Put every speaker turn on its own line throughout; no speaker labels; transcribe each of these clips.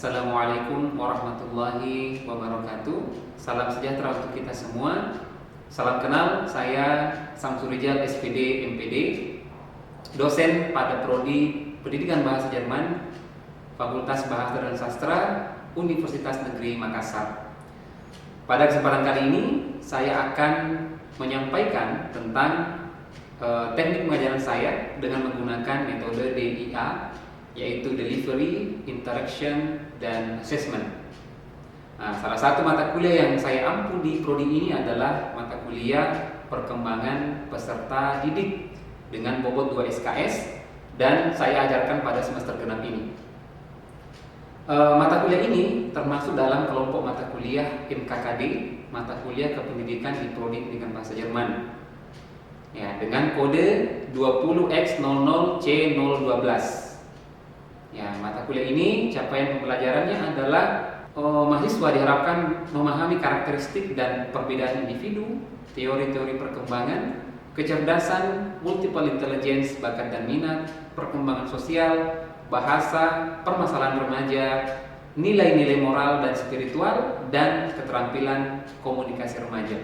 Assalamualaikum warahmatullahi wabarakatuh. Salam sejahtera untuk kita semua. Salam kenal, saya Samsul Rijal SPD MPD, dosen pada Prodi Pendidikan Bahasa Jerman, Fakultas Bahasa dan Sastra, Universitas Negeri Makassar. Pada kesempatan kali ini, saya akan menyampaikan tentang teknik pengajaran saya dengan menggunakan metode DIA, yaitu Delivery, Interaction, dan Assessment. Nah, salah satu mata kuliah yang saya ampu di prodi ini adalah mata kuliah perkembangan peserta didik dengan bobot 2 SKS, dan saya ajarkan pada semester genap ini. Mata kuliah ini termasuk dalam kelompok mata kuliah MKKD, mata kuliah kependidikan di prodi pendidikan bahasa Jerman, ya, dengan kode 20X00C012. Ya, mata kuliah ini capaian pembelajarannya adalah mahasiswa diharapkan memahami karakteristik dan perbedaan individu, teori-teori perkembangan, kecerdasan, multiple intelligence, bakat dan minat, perkembangan sosial, bahasa, permasalahan remaja, nilai-nilai moral dan spiritual, dan keterampilan komunikasi remaja.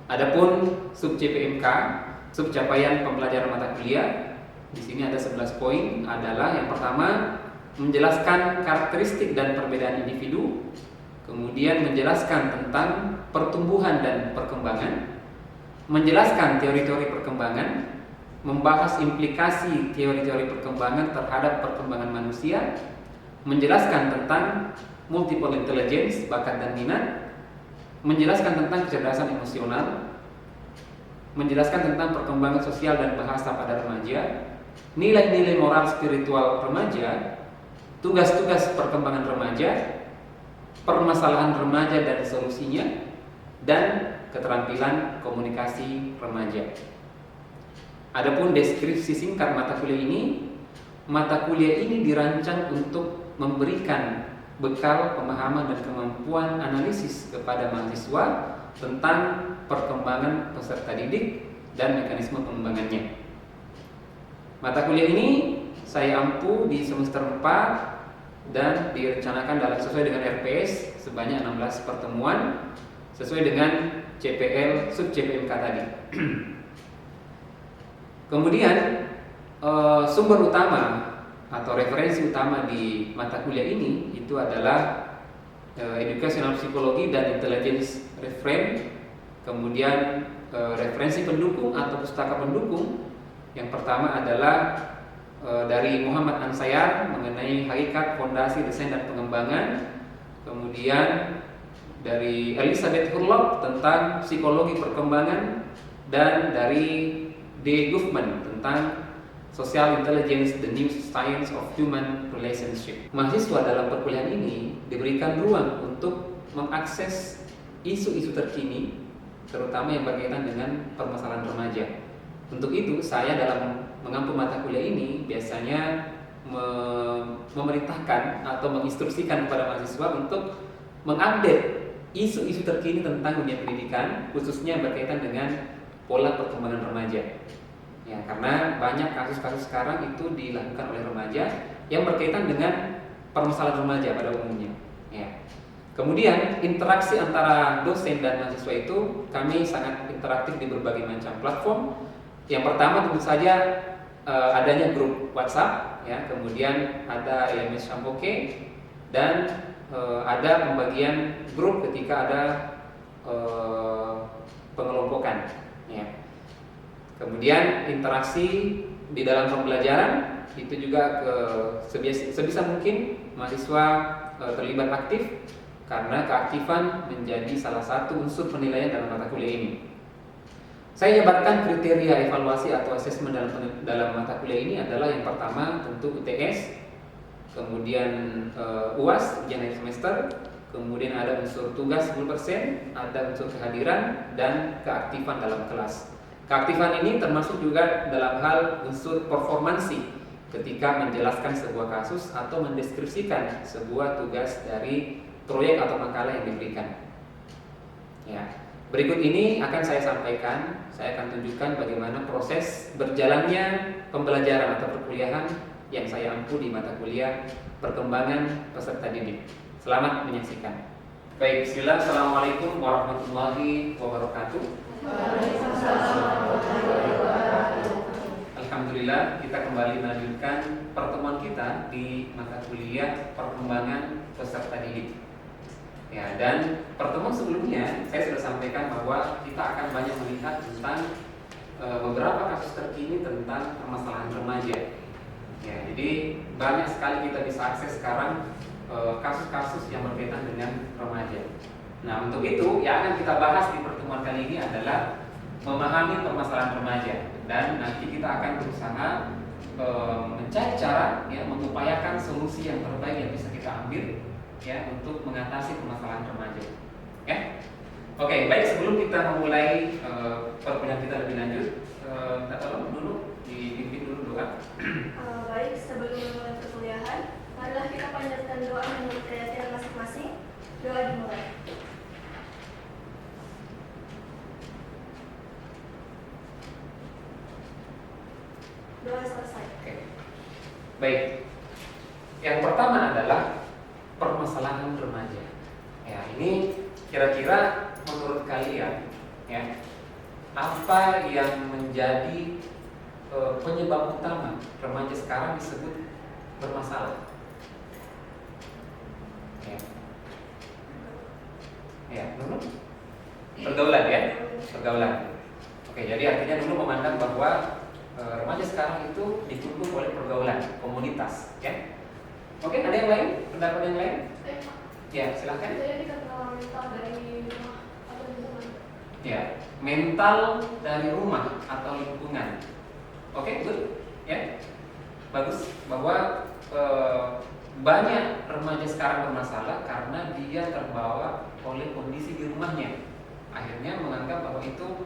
Adapun sub CPMK, sub capaian pembelajaran mata kuliah, di sini ada 11 poin, adalah yang pertama menjelaskan karakteristik dan perbedaan individu, kemudian menjelaskan tentang pertumbuhan dan perkembangan, menjelaskan teori-teori perkembangan, membahas implikasi teori-teori perkembangan terhadap perkembangan manusia, menjelaskan tentang multiple intelligence, bakat dan minat, menjelaskan tentang kecerdasan emosional, menjelaskan tentang perkembangan sosial dan bahasa pada remaja, nilai-nilai moral spiritual remaja, tugas-tugas perkembangan remaja, permasalahan remaja dan solusinya, dan keterampilan komunikasi remaja. Adapun deskripsi singkat mata kuliah ini dirancang untuk memberikan bekal pemahaman dan kemampuan analisis kepada mahasiswa tentang perkembangan peserta didik dan mekanisme pengembangannya. Mata kuliah ini saya ampu di semester 4 dan direncanakan sesuai dengan RPS sebanyak 16 pertemuan sesuai dengan CPL sub CPMK tadi. Kemudian sumber utama atau referensi utama di mata kuliah ini itu adalah Educational Psychology dan Intelligence Reframe, kemudian referensi pendukung atau pustaka pendukung. Yang pertama adalah dari Muhammad Ansayar mengenai hakikat, fondasi, desain dan pengembangan. Kemudian dari Elizabeth Hurlock tentang psikologi perkembangan, dan dari D. Guffman tentang Social Intelligence, the New Science of Human Relationship. Mahasiswa dalam perkuliahan ini diberikan ruang untuk mengakses isu-isu terkini, terutama yang berkaitan dengan permasalahan remaja. Untuk itu, saya dalam mengampu mata kuliah ini biasanya memerintahkan atau menginstruksikan kepada mahasiswa untuk mengupdate isu-isu terkini tentang dunia pendidikan, khususnya berkaitan dengan pola perkembangan remaja. Ya, karena banyak kasus-kasus sekarang itu dilakukan oleh remaja yang berkaitan dengan permasalahan remaja pada umumnya. Ya. Kemudian interaksi antara dosen dan mahasiswa itu kami sangat interaktif di berbagai macam platform. Yang pertama tentu saja adanya grup WhatsApp, ya, kemudian ada IMS Shampoke, dan ada pembagian grup ketika ada pengelompokan. Ya. Kemudian interaksi di dalam pembelajaran itu juga sebisa mungkin mahasiswa terlibat aktif, karena keaktifan menjadi salah satu unsur penilaian dalam mata kuliah ini. Saya jabarkan kriteria evaluasi atau asesmen dalam mata kuliah ini adalah yang pertama tentu UTS, kemudian UAS, ujian akhir semester, kemudian ada unsur tugas 10%, ada unsur kehadiran, dan keaktifan dalam kelas. Keaktifan ini termasuk juga dalam hal unsur performansi ketika menjelaskan sebuah kasus atau mendeskripsikan sebuah tugas dari proyek atau makalah yang diberikan. Ya. Berikut ini akan saya sampaikan, saya akan tunjukkan bagaimana proses berjalannya pembelajaran atau perkuliahan yang saya ampu di mata kuliah perkembangan peserta didik. Selamat menyaksikan. Baik, bismillah. Assalamualaikum warahmatullahi wabarakatuh. Alhamdulillah, kita kembali melanjutkan pertemuan kita di mata kuliah perkembangan peserta didik. Ya, dan pertemuan sebelumnya saya sudah sampaikan bahwa kita akan banyak melihat tentang beberapa kasus terkini tentang permasalahan remaja. Ya, jadi banyak sekali kita bisa akses sekarang kasus-kasus yang berkaitan dengan remaja. Nah, untuk itu yang akan kita bahas di pertemuan kali ini adalah memahami permasalahan remaja, dan nanti kita akan berusaha mencari cara, ya, mengupayakan solusi yang terbaik yang bisa kita ambil, ya, untuk mengatasi permasalahan remaja. Ya, oke, baik. Sebelum kita memulai perkuliahan kita lebih lanjut, kita tolong dulu dipimpin dulu doa.
Baik, sebelum memulai perkuliahan, marilah kita panjatkan doa menurut keyakinan masing-masing. Doa dimulai. Doa selesai.
Oke. Baik. Yang pertama adalah permasalahan remaja. Ya, ini kira-kira menurut kalian, ya, apa yang menjadi penyebab utama remaja sekarang disebut bermasalah? Ya, dulu pergaulan, ya, pergaulan. Oke, jadi artinya dulu memandang bahwa remaja sekarang itu dituntut oleh pergaulan, komunitas, ya. Oke, ada yang lain? Pendapat yang lain? Ya, silakan.
Saya dikatakan mental dari rumah atau lingkungan.
Ya, mental dari rumah atau lingkungan. Oke, good, ya, bagus. Bahwa banyak remaja sekarang bermasalah karena dia terbawa oleh kondisi di rumahnya. Akhirnya menganggap bahwa itu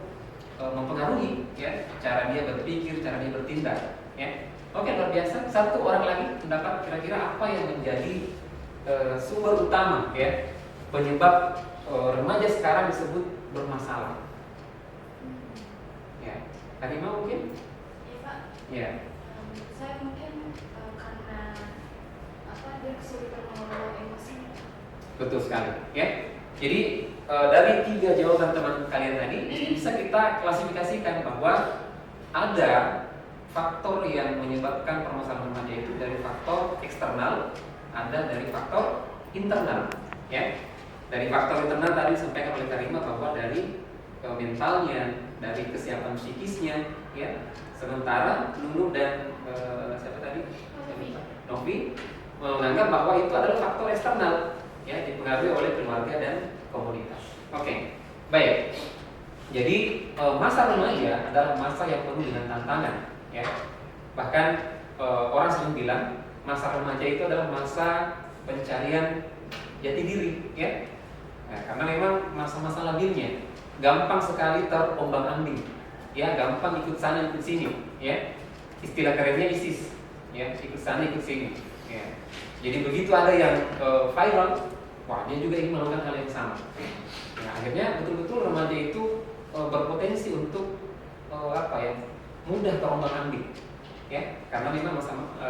mempengaruhi, ya, cara dia berpikir, cara dia bertindak, ya. Oke, luar biasa. Satu orang lagi pendapat, kira-kira apa yang menjadi sumber utama, ya, penyebab remaja sekarang disebut bermasalah? Ya, Karimah mungkin?
Iya, Pak.
Ya.
Saya mungkin karena dia kesulitan mengelola emosi.
Betul sekali, ya. Jadi dari 3 jawaban teman kalian tadi bisa kita klasifikasikan bahwa ada faktor yang menyebabkan permasalahan remaja itu dari faktor eksternal, ada dari faktor internal, ya. Dari faktor internal tadi disampaikan oleh Karimah bahwa dari mentalnya, dari kesiapan psikisnya, ya. Sementara Nunu dan siapa tadi? Novi menganggap bahwa itu adalah faktor eksternal, ya, dipengaruhi oleh keluarga dan komunitas. Oke, baik. Jadi masa remaja adalah masa yang penuh dengan tantangan, ya. Bahkan orang sering bilang masa remaja itu adalah masa pencarian jati diri, ya. Nah, karena memang masa-masa labilnya gampang sekali terombang-ambing, ya, gampang ikut sana ikut sini, ya. Istilah kerennya ISIS, ya, ikut sana ikut sini, ya. Jadi begitu ada yang viral, wah, dia juga ingin melakukan hal yang sama. Nah, akhirnya betul-betul remaja itu berpotensi untuk mudah terombang-ambing, ya, karena memang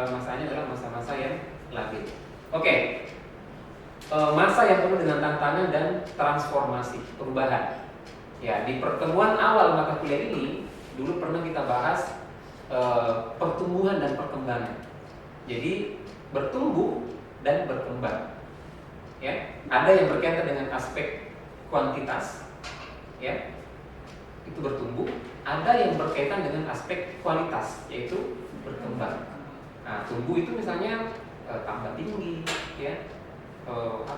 masanya adalah masa-masa yang labil. Oke. Masa yang penuh dengan tantangan dan transformasi, perubahan. Ya, di pertemuan awal mata kuliah ini dulu pernah kita bahas pertumbuhan dan perkembangan. Jadi bertumbuh dan berkembang, ya. Ada yang berkaitan dengan aspek kuantitas, ya, itu bertumbuh. Ada yang berkaitan dengan aspek kualitas, yaitu berkembang. Nah, tumbuh itu misalnya tambah tinggi, ya,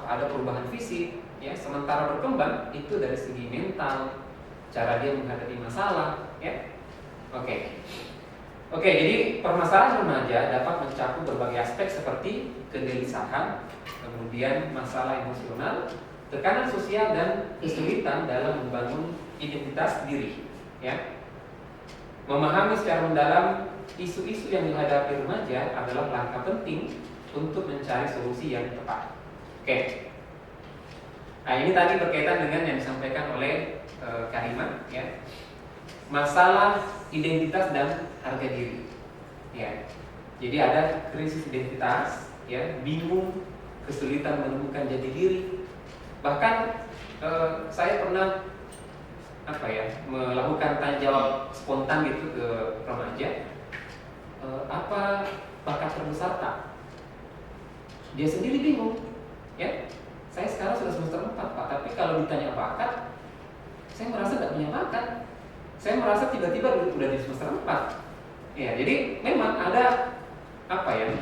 ada perubahan fisik, ya. Sementara berkembang itu dari segi mental, cara dia menghadapi masalah, ya. Oke, jadi permasalahan remaja dapat mencakup berbagai aspek seperti kegelisahan, kemudian masalah emosional, tekanan sosial, dan kesulitan dalam membangun identitas diri, ya. Memahami secara mendalam isu-isu yang dihadapi remaja adalah langkah penting untuk mencari solusi yang tepat. Oke. Nah, ini tadi berkaitan dengan yang disampaikan oleh Karimah, ya. Masalah identitas dan harga diri, ya. Jadi ada krisis identitas, ya, bingung, kesulitan menemukan jati diri. Bahkan saya pernah melakukan tanya jawab spontan gitu ke remaja, apa bakat terbesar tak? Dia sendiri bingung, ya. Saya sekarang sudah semester 4 Pak, tapi kalau ditanya bakat, saya merasa nggak punya bakat. Saya merasa tiba-tiba udah di semester 4. Ya, jadi memang ada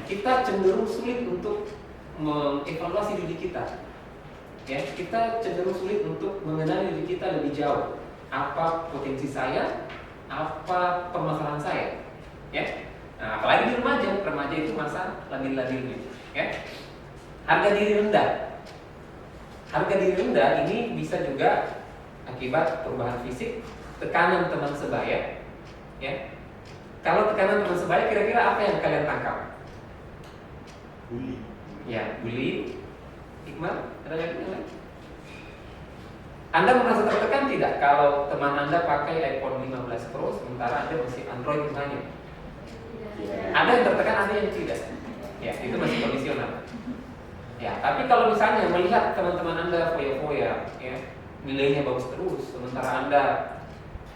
kita cenderung sulit untuk mengevaluasi diri kita. Ya, kita cenderung sulit untuk mengenali diri kita lebih jauh. Apa potensi saya, apa permasalahan saya, ya. Nah, apalagi di remaja itu masa labil-labilnya, ya. Harga diri rendah ini bisa juga akibat perubahan fisik, tekanan teman sebaya, ya. Kalau tekanan teman sebaya, kira-kira apa yang kalian tangkap?
Bully.
Ya, bully. Iqmal, ada lagi yang lain? Anda merasa tertekan tidak kalau teman Anda pakai iPhone 15 Pro sementara Anda masih Android misalnya? Ada yang tertekan, ada yang tidak. Ya, itu masih kondisional. Ya, tapi kalau misalnya melihat teman-teman Anda foya-foya, ya, nilainya bagus terus, sementara Anda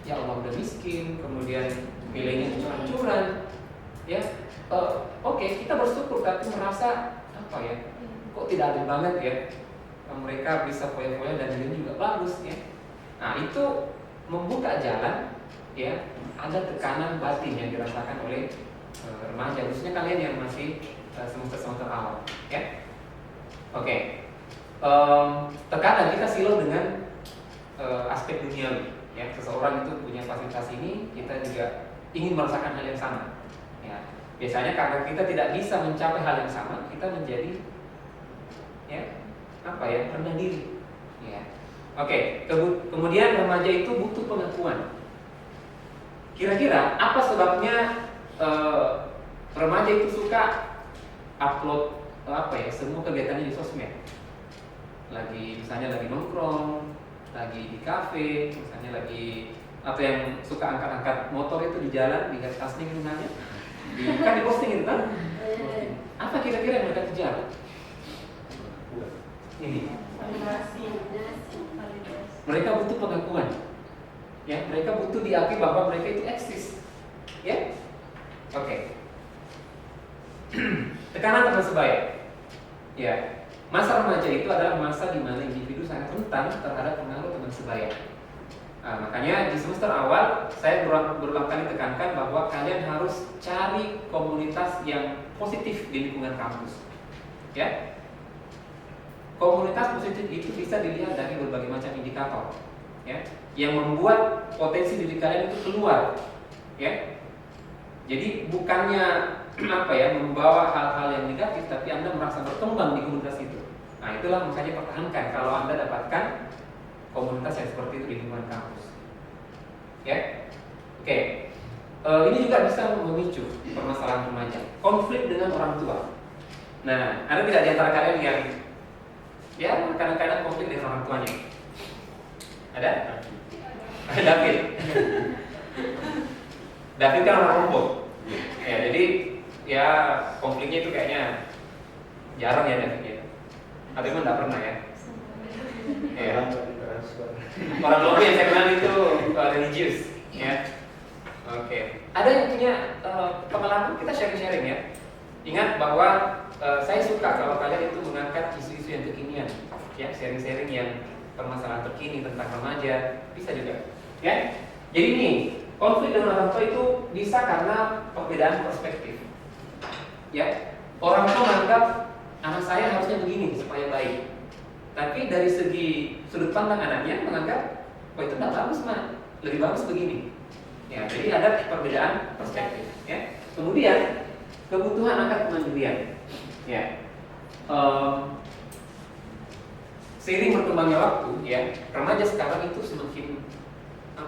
ya Allah udah miskin, kemudian nilainya hancur-hancuran, ya, oke, kita bersyukur, tapi merasa kok tidak adil banget ya, mereka bisa foya-foya dan nilainya juga bagus, ya. Nah, itu membuka jalan, ya, ada tekanan batin yang dirasakan oleh remaja, khususnya kalian yang masih semester awal, ya. Oke. Terkadang kita silau dengan aspek duniawi, ya. Seseorang itu punya fasilitas ini, kita juga ingin merasakan hal yang sama, ya. Biasanya karena kita tidak bisa mencapai hal yang sama, kita menjadi rendah diri, ya. Oke. Kemudian remaja itu butuh pengakuan. Kira-kira apa sebabnya remaja itu suka upload semua kegiatannya di sosmed? Misalnya lagi nongkrong, lagi di kafe, misalnya atau yang suka angkat-angkat motor itu di jalan, di gas tasning misalnya, kan di posting itu kan? Apa kira-kira yang mereka kejar? Ini. Mereka butuh pengakuan, ya. Mereka butuh diakui bahwa mereka itu eksis, ya. Oke. Tekanan teman sebaya, ya. Masa remaja itu adalah masa di mana individu sangat rentan terhadap pengaruh teman sebaya. Nah, makanya di semester awal saya berulang kali tekankan bahwa kalian harus cari komunitas yang positif di lingkungan kampus, ya. Komunitas positif itu bisa dilihat dari berbagai macam indikator, ya, yang membuat potensi diri kalian itu keluar, ya. Jadi bukannya membawa hal-hal yang negatif, tapi Anda merasa berkembang di komunitas itu. Nah, itulah makanya pertahankan kalau Anda dapatkan komunitas yang seperti itu di lingkungan kampus, ya. Oke. Ini juga bisa memicu permasalahan remaja, konflik dengan orang tua. Nah, ada tidak di antara kalian yang kadang-kadang konflik dengan orang tuanya? Ada? David. David kan orang Lombok. Ya, jadi ya konfliknya itu kayaknya jarang ya David ya. Atau memang nggak pernah ya? Ya. Orang Lombok yang saya kenal itu religius, ya. Oke. Ada yang punya pengalaman? Kita sharing-sharing ya. Ingat bahwa saya suka kalau kalian itu mengangkat isu-isu yang kekinian, ya, sharing-sharing yang permasalahan terkini tentang remaja, bisa juga, ya. Jadi ini konflik dengan orang tua itu bisa karena perbedaan perspektif, ya. Orang tua menganggap anak saya harusnya begini supaya baik, tapi dari segi sudut pandang anaknya menganggap, itu tidak bagus mah, lebih bagus begini, ya. Jadi ada perbedaan perspektif, ya. Kemudian kebutuhan akan kemandirian, ya. Seiring berkembangnya waktu, ya, remaja sekarang itu semakin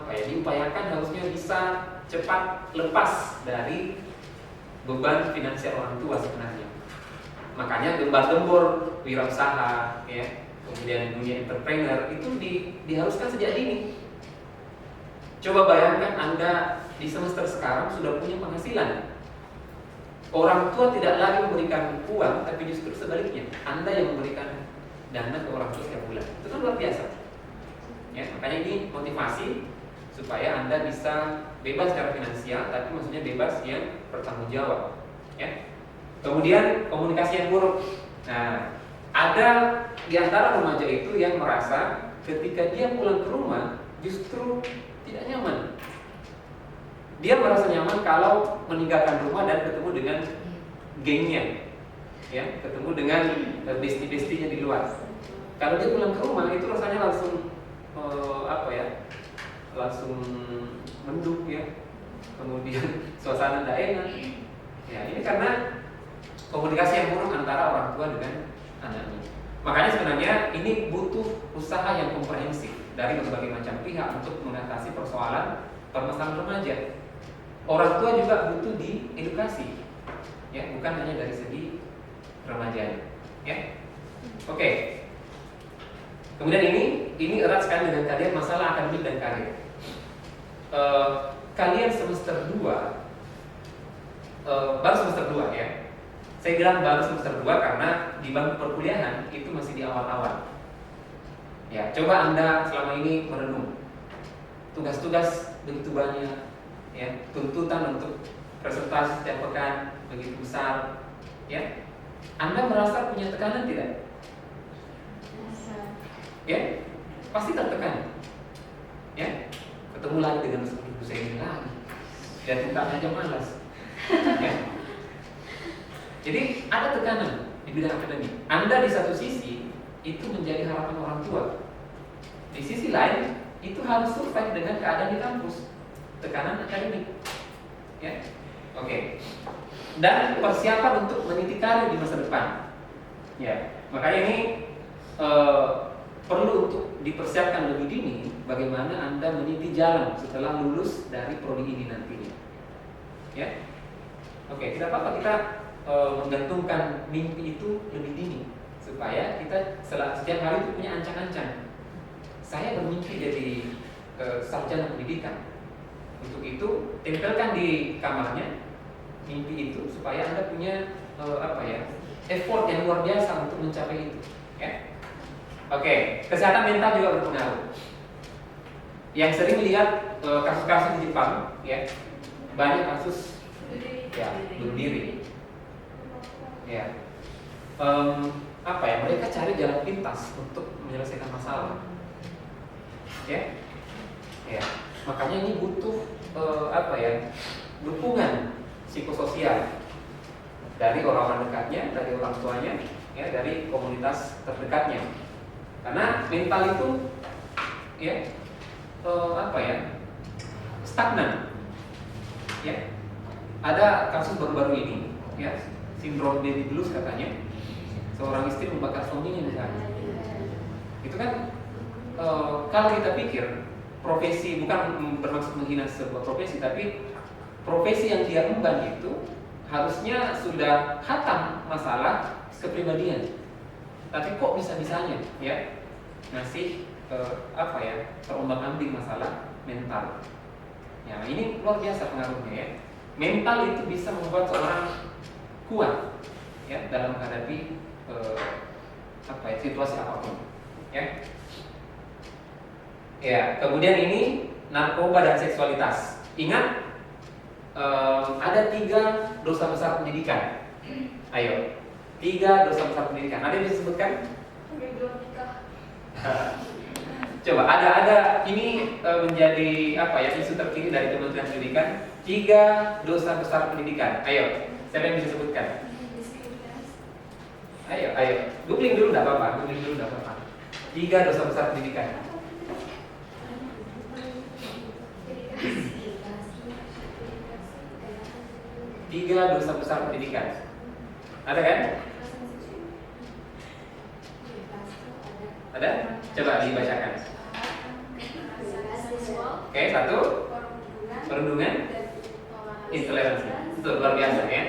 diupayakan harusnya bisa cepat lepas dari beban finansial orang tua sebenarnya. Makanya gembar-gembor wirausaha, ya, kemudian dunia entrepreneur itu diharuskan sejak dini. Coba bayangkan Anda di semester sekarang sudah punya penghasilan, orang tua tidak lagi memberikan uang, tapi justru sebaliknya, Anda yang memberikan dana ke orang tua setiap bulan. Itu kan luar biasa. Ya, makanya ini motivasi supaya Anda bisa bebas secara finansial, tapi maksudnya bebas yang bertanggung jawab. Ya. Kemudian komunikasi yang buruk. Nah, ada di antara remaja itu yang merasa ketika dia pulang ke rumah justru tidak nyaman. Dia merasa nyaman kalau meninggalkan rumah dan ketemu dengan gengnya, ya, ketemu dengan bestie-bestinya di luar. Kalau dia pulang ke rumah itu rasanya langsung langsung mendung, ya, kemudian suasana tidak enak. Ya, ini karena komunikasi yang buruk antara orang tua dengan anaknya. Makanya sebenarnya ini butuh usaha yang komprehensif dari berbagai macam pihak untuk mengatasi permasalahan remaja. Orang tua juga butuh diedukasi, ya, bukan hanya dari segi remaja, ya. Oke. Kemudian ini erat sekali dengan kalian masalah akademik dan karir. Kalian semester 2 baru semester 2, ya. Saya bilang baru semester 2 karena di bangku perkuliahan itu masih di awal-awal. Ya, coba Anda selama ini merenung. Tugas-tugas begitu banyak, ya, tuntutan untuk presentasi setiap pekan begitu besar, ya. Anda merasa punya tekanan tidak? Ya, pasti tertekan. Ya, ketemu lagi dengan dosen ini lagi. Dan bukan aja malas. Ya. Jadi ada tekanan di bidang akademik. Anda di satu sisi itu menjadi harapan orang tua. Di sisi lain itu harus survive dengan keadaan di kampus, tekanan akademik. Ya, oke. Dan persiapan untuk meniti karir di masa depan. Ya, makanya ini perlu untuk dipersiapkan lebih dini bagaimana Anda meniti jalan setelah lulus dari prodi ini nantinya. Ya, oke. Tidak apa-apa kita menggantungkan mimpi itu lebih dini supaya kita setiap hari itu punya ancang-ancang. Saya bermimpi jadi sarjana pendidikan. Untuk itu tempelkan di kamarnya mimpi itu supaya Anda punya effort yang luar biasa untuk mencapai itu. Ya. Oke, kesehatan mental juga berpengaruh. Yang sering lihat kasus-kasus di Jepang, ya, banyak kasus ya bunuh diri. Ya, mereka cari jalan pintas untuk menyelesaikan masalah. Ya, ya. Makanya ini butuh dukungan psikososial dari orang-orang dekatnya, dari orang tuanya, ya, dari komunitas terdekatnya. Karena mental itu, ya, stagnan. Ya, ada kasus baru-baru ini, ya, sindrom baby blues katanya. Seorang istri membakar suaminya misalnya. Itu kan kalau kita pikir profesi, bukan bermaksud menghina sebuah profesi, tapi profesi yang dia emban itu harusnya sudah hatam masalah kepribadian. Tapi kok bisa-bisanya, ya, ngasih terombang-ambing masalah mental. Ya, ini luar biasa pengaruhnya, ya. Mental itu bisa membuat seorang kuat, ya, dalam menghadapi situasi apapun, ya. Ya, kemudian ini narkoba dan seksualitas. Ingat, ada 3 dosa besar pendidikan. Ayo, 3 dosa besar pendidikan. Ada yang bisa sebutkan? Coba, ada ini menjadi isu terkini dari Kementerian Pendidikan. 3 dosa besar pendidikan. Ayo, siapa yang bisa sebutkan? Ayo, googling dulu enggak apa-apa, 3 dosa besar pendidikan. Tiga dosa besar pendidikan. Ada kan? Ada? Coba dibacakan. Oke, 1. Perundungan, intoleransi. Itu luar biasa, ya.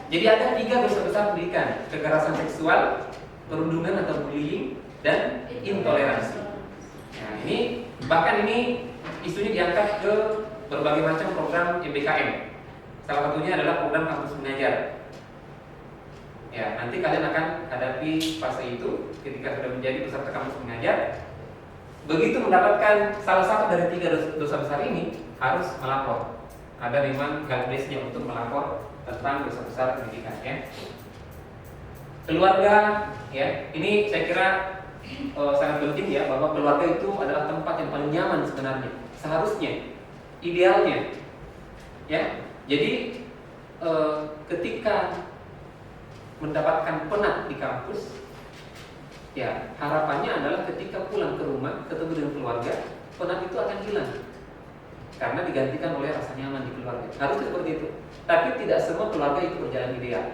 Jadi ada 3 dosa besar pendidikan: kekerasan seksual, perundungan atau bullying, dan intoleransi. Nah, ini bahkan ini isunya diangkat ke berbagai macam program MBKM. Salah satunya adalah program kampus mengajar. Ya, nanti kalian akan hadapi fase itu ketika sudah menjadi peserta kampus mengajar. Begitu mendapatkan salah satu dari 3 dosa besar ini, harus melapor. Ada memang guidelines-nya untuk melapor tentang dosa besar pendidikan, ya. Keluarga, ya, ini saya kira sangat penting ya, bahwa keluarga itu adalah tempat yang paling nyaman sebenarnya, seharusnya, idealnya, ya. Jadi ketika mendapatkan penat di kampus, ya harapannya adalah ketika pulang ke rumah ketemu dengan keluarga, penat itu akan hilang karena digantikan oleh rasa nyaman di keluarga. Harusnya seperti itu. Tapi tidak semua keluarga itu berjalan ideal.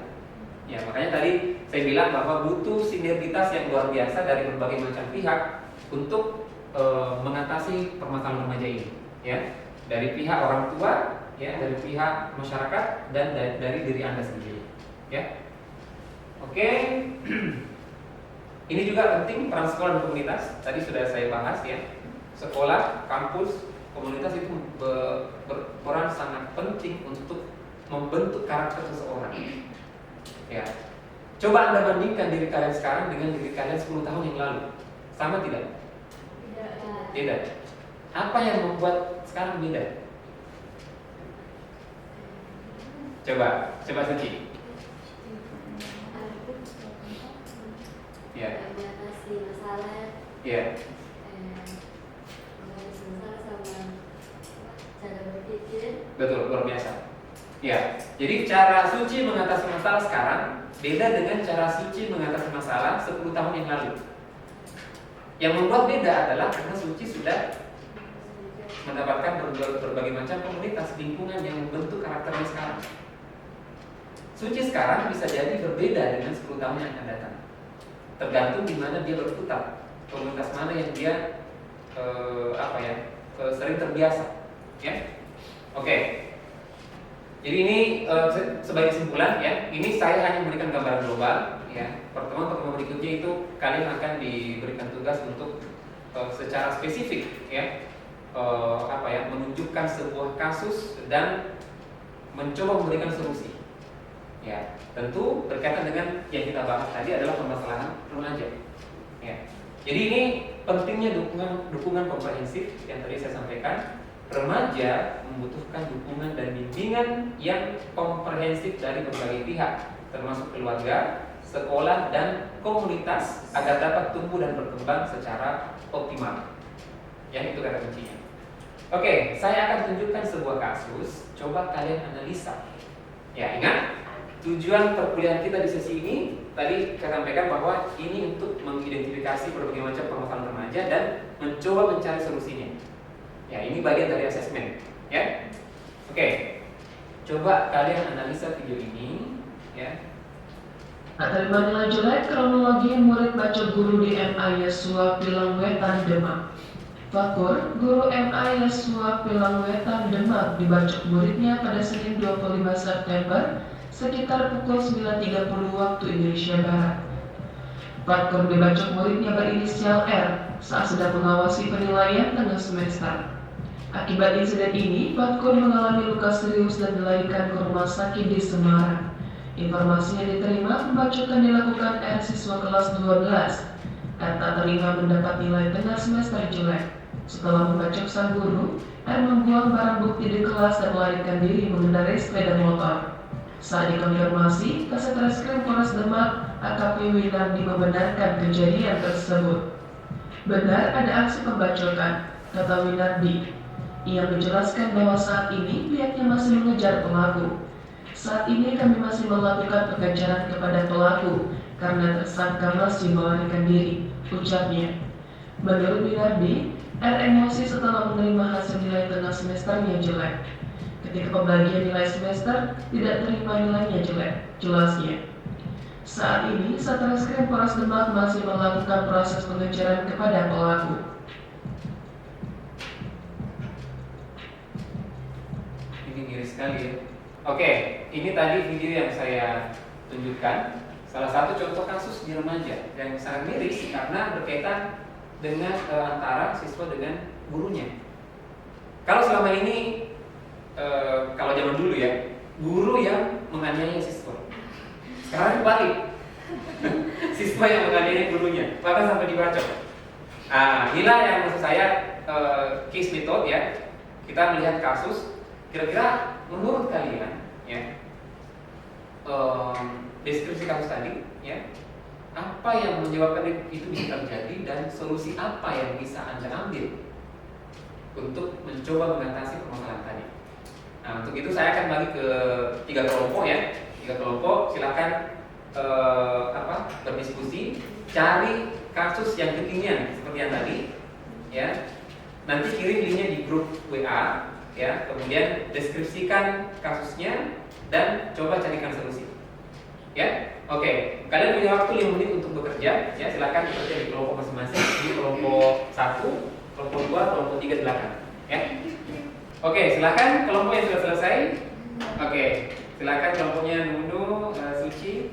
Ya, makanya tadi saya bilang bahwa butuh sinergitas yang luar biasa dari berbagai macam pihak untuk mengatasi permasalahan remaja ini. Ya, dari pihak orang tua, ya, dari pihak masyarakat, dan dari diri Anda sendiri. Ya. Oke, ini juga penting peran sekolah dan komunitas. Tadi sudah saya bahas ya. Sekolah, kampus, komunitas itu berperan sangat penting untuk membentuk karakter seseorang. Ya. Coba Anda bandingkan diri kalian sekarang dengan diri kalian 10 tahun yang lalu. Sama tidak? Tidak. Apa yang membuat sekarang beda? Coba Suci. Ya.
Mengatasi masalah.
Ya.
Mengatasi masalah sama cara berpikir.
Betul, luar biasa. Ya. Jadi cara Suci mengatasi masalah sekarang beda dengan cara Suci mengatasi masalah 10 tahun yang lalu. Yang membuat beda adalah karena Suci sudah mendapatkan berbagai macam komunitas lingkungan yang membentuk karakternya sekarang. Suci sekarang bisa jadi berbeda dengan 10 tahun yang akan datang. Tergantung di mana dia berputar, komunitas mana yang dia sering terbiasa, ya. Oke. Jadi ini sebagai kesimpulan, ya. Ini saya hanya memberikan gambaran global, ya. Pertemuan-pertemuan berikutnya itu kalian akan diberikan tugas untuk secara spesifik, ya, menunjukkan sebuah kasus dan mencoba memberikan solusi. Ya, tentu berkaitan dengan yang kita bahas tadi adalah permasalahan remaja. Ya. Jadi ini pentingnya dukungan komprehensif yang tadi saya sampaikan. Remaja membutuhkan dukungan dan bimbingan yang komprehensif dari berbagai pihak, termasuk keluarga, sekolah, dan komunitas agar dapat tumbuh dan berkembang secara optimal. Ya, itu kata kuncinya. Oke, saya akan tunjukkan sebuah kasus. Coba kalian analisa. Ya, ingat. Tujuan perkuliahan kita di sesi ini tadi saya sampaikan bahwa ini untuk mengidentifikasi berbagai macam permasalahan remaja dan mencoba mencari solusinya. Ya, ini bagian dari asesmen, ya. Oke. Coba kalian analisa video ini, ya.
Terima nilai jelek kronologi murid baca guru di MA Yesua Pilang Wetan Demak. Fakur, guru MA Yesua Pilang Wetan Demak dibaca muridnya pada Senin 25 September sekitar pukul 9.30 waktu Indonesia Barat. Fakur dibacok muridnya berinisial R saat sedang mengawasi penilaian tengah semester. Akibat insiden ini, Fakur mengalami luka serius dan dilarikan ke rumah sakit di Semarang. Informasi yang diterima, pembacokan dilakukan R siswa kelas 12 dan tak terima mendapat nilai tengah semester jelek. Setelah membacok sang guru, R membuang barang bukti di kelas dan melarikan diri mengendarai sepeda motor. Saat dikonfirmasi, Kasat Reskrim Polres Demak AKP Winardi membenarkan kejadian tersebut. Benar ada aksi pembacokan, kata Winardi. Ia menjelaskan bahwa saat ini pihaknya masih mengejar pelaku. Saat ini kami masih melakukan pengejaran kepada pelaku karena tersangka masih melarikan diri, ucapnya. Menurut Winardi, R emosi setelah menerima hasil nilai tengah semesternya jelek. Ketika pembagian nilai semester tidak terima nilainya jelek, jelasnya. Saat ini, Satreskrim Polres Demak masih melakukan proses pengejaran kepada pelaku.
Ini miris sekali ya. Oke, ini tadi video yang saya tunjukkan. Salah satu contoh kasus di remaja yang sangat miris karena berkaitan dengan antara siswa dengan gurunya. Kalau selama ini kalau zaman dulu ya, guru yang menganiaya siswa. Sekarang kebalik. Siswa yang menganiaya gurunya, bahkan sampai dibacok. Inilah yang maksud saya case method ya. Kita melihat kasus, kira-kira menurut kalian ya, deskripsi kasus tadi ya, apa yang menyebabkan itu bisa terjadi dan solusi apa yang bisa Anda ambil untuk mencoba mengatasi permasalahan tadi. Nah, untuk itu saya akan bagi ke 3 kelompok ya. 3 kelompok, silakan berdiskusi, cari kasus yang kekinian seperti yang tadi ya. Nanti kirim linknya di grup WA ya, kemudian deskripsikan kasusnya dan coba carikan solusi ya. Oke, kalian punya waktu 5 menit untuk bekerja ya, silakan bekerja di kelompok masing-masing, di kelompok 1, kelompok 2, kelompok 3 silakan ya. Oke, silakan kelompok yang sudah selesai. Oke, silakan kelompoknya Nunu, Suci,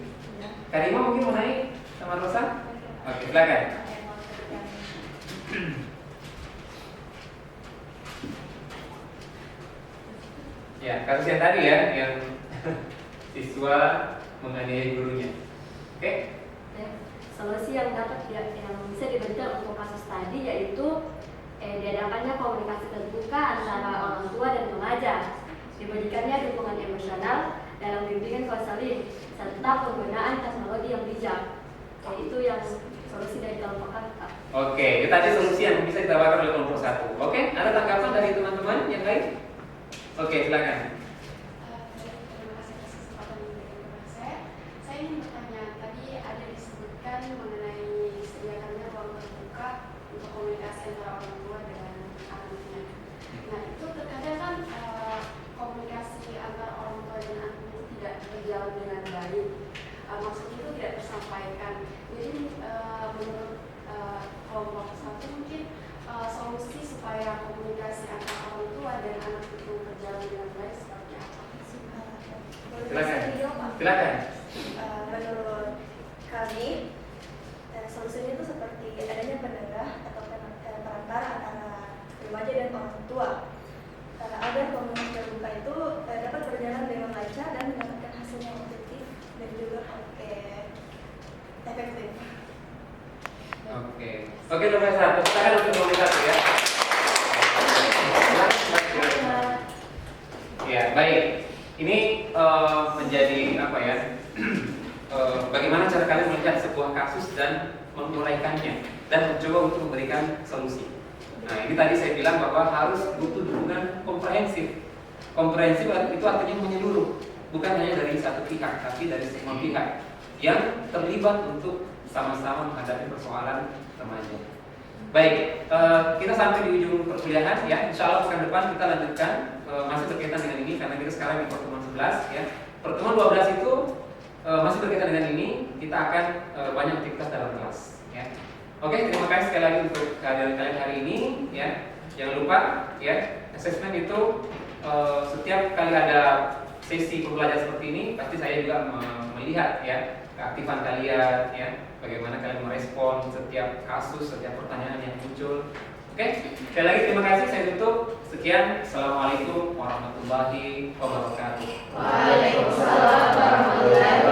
Karima mungkin mau naik sama Rosa. Oke, silakan. Ya, kasus yang tadi ya, yang siswa menganiaya gurunya. Oke?
Solusi yang bisa diberikan untuk kasus tadi yaitu diadakannya komunikasi terbuka antara orang tua dan pengajar, diberikannya dukungan emosional dalam bimbingan konseling, serta penggunaan teknologi yang bijak. Itu yang solusi dari kelompok kakak.
Oke, itu tadi solusi yang bisa ditawarkan oleh kelompok 1. Oke, ada tanggapan dari teman-teman yang lain? Oke, silakan.
Terima kasih atas kesempatan yang diberikan saya. Saya ingin bertanya, tadi ada disebutkan mengenai disediakannya ruang terbuka untuk komunikasi antara orang tua dengan anaknya. Nah, itu terkadang kan komunikasi antara orang tua dan anak itu tidak berjalan dengan baik. Maksudnya itu tidak tersampaikan. Jadi menurut kelompok 1 mungkin solusi supaya komunikasi antara orang tua dan anak itu berjalan dengan baik seperti apa?
Silakan. Silakan.
Menurut kami, solusinya itu seperti adanya penengah atau perantara antara remaja dan orang tua, agar komunikasi terbuka itu dapat berjalan dengan lancar dan mendapatkan hasil yang objektif dan juga efektif.
Oke, nomor 1. Silakan untuk nomor 1 ya. Ya, baik. Ini menjadi apa ya? Bagaimana cara kalian melihat sebuah kasus dan menguraikannya dan mencoba untuk memberikan solusi. Nah, ini tadi saya bilang bahwa harus butuh dukungan komprehensif. Komprehensif itu artinya menyeluruh, bukan hanya dari satu pihak, tapi dari semua pihak yang terlibat untuk sama-sama menghadapi persoalan remaja. Baik, kita sampai di ujung perkuliahan ya. Insya Allah pekan depan kita lanjutkan masih berkaitan dengan ini karena kita sekarang di pertemuan 11 ya. Pertemuan 12 itu masih berkaitan dengan ini. Kita akan banyak aktivitas dalam kelas ya. Oke, terima kasih sekali lagi untuk kehadiran kalian hari ini ya. Jangan lupa ya, assessment itu setiap kali ada sesi pembelajaran seperti ini pasti saya juga melihat ya keaktifan kalian ya, bagaimana kalian merespon setiap kasus, setiap pertanyaan yang muncul. Oke, sekali lagi terima kasih, saya tutup. Sekian, assalamualaikum warahmatullahi wabarakatuh.
Waalaikumsalam warahmatullahi wabarakatuh.